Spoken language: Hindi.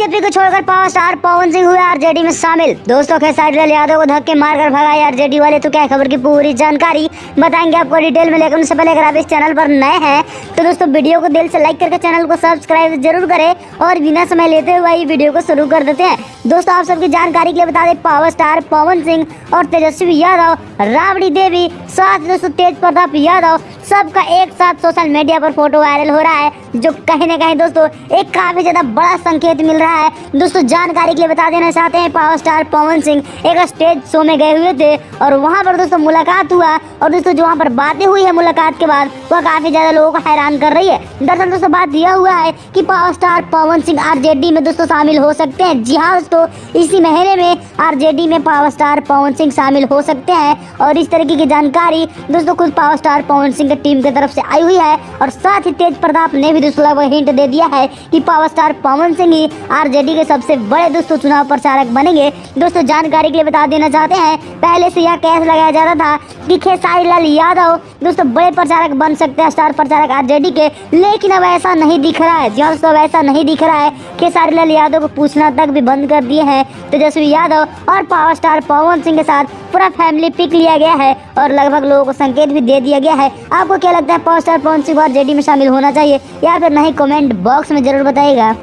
बीजेपी को छोड़कर पावर स्टार पवन सिंह हुए आरजेडी में शामिल। दोस्तों खेसारी लाल यादव को धक्के मारकर भगाए आरजेडी वाले। तो क्या है खबर की पूरी जानकारी बताएंगे आपको डिटेल में। लेकिन उससे पहले अगर आप इस चैनल पर नए हैं तो दोस्तों वीडियो को दिल से लाइक करके चैनल को सब्सक्राइब जरूर करें और बिना समय लेते हुए वीडियो को शुरू कर देते हैं। दोस्तों आप सबकी जानकारी के लिए बता दें, पावर स्टार पवन सिंह और तेजस्वी यादव, राबड़ी देवी, साथ ही दोस्तों तेज प्रताप यादव सबका एक साथ सोशल मीडिया पर फोटो वायरल हो रहा है, जो कहीं ना कहीं दोस्तों एक काफी ज्यादा बड़ा संकेत मिल रहा है। दोस्तों जानकारी के लिए बता देना चाहते हैं, पावर स्टार पवन सिंह एक स्टेज शो में गए हुए थे और वहां पर दोस्तों मुलाकात हुआ और दोस्तों जो वहां पर बातें हुई है मुलाकात के बाद वह काफी ज्यादा लोगों को हैरान कर रही है। दरअसल दोस्तों बात यह हुआ है कि power star Pawan Singh RJD में दोस्तों शामिल हो सकते हैं। जी हाँ दोस्तों, इसी महीने में आरजेडी में पावर स्टार पवन सिंह शामिल हो सकते हैं और इस तरीके की जानकारी दोस्तों खुद power star Pawan Singh team की तरफ से आई हुई है। और साथ ही तेज प्रताप ने भी दोस्तों लगभग हिंट दे दिया है कि पावर स्टार पवन सिंह ही आरजेडी के सबसे बड़े दोस्तों चुनाव प्रचारक बनेंगे। दोस्तों जानकारी के लिए बता देना चाहते हैं, पहले से यह कैस लगाया जाता था कि खेसारी लाल यादव दोस्तों बड़े प्रचारक बन सकते हैं, स्टार प्रचारक आरजेडी के, लेकिन अब ऐसा नहीं दिख रहा है। जी दोस्तों, अब ऐसा नहीं दिख रहा है। खेसारी लाल यादव को पूछना तक भी बंद कर दिए हैं तेजस्वी यादव और पावर स्टार पवन सिंह के साथ पूरा फैमिली पिक लिया गया है और लगभग लोगों को संकेत भी दे दिया गया है। आपको क्या लगता है, power star Pawan Singh RJD में शामिल होना चाहिए या फिर नहीं? कमेंट बॉक्स में जरूर बताइएगा।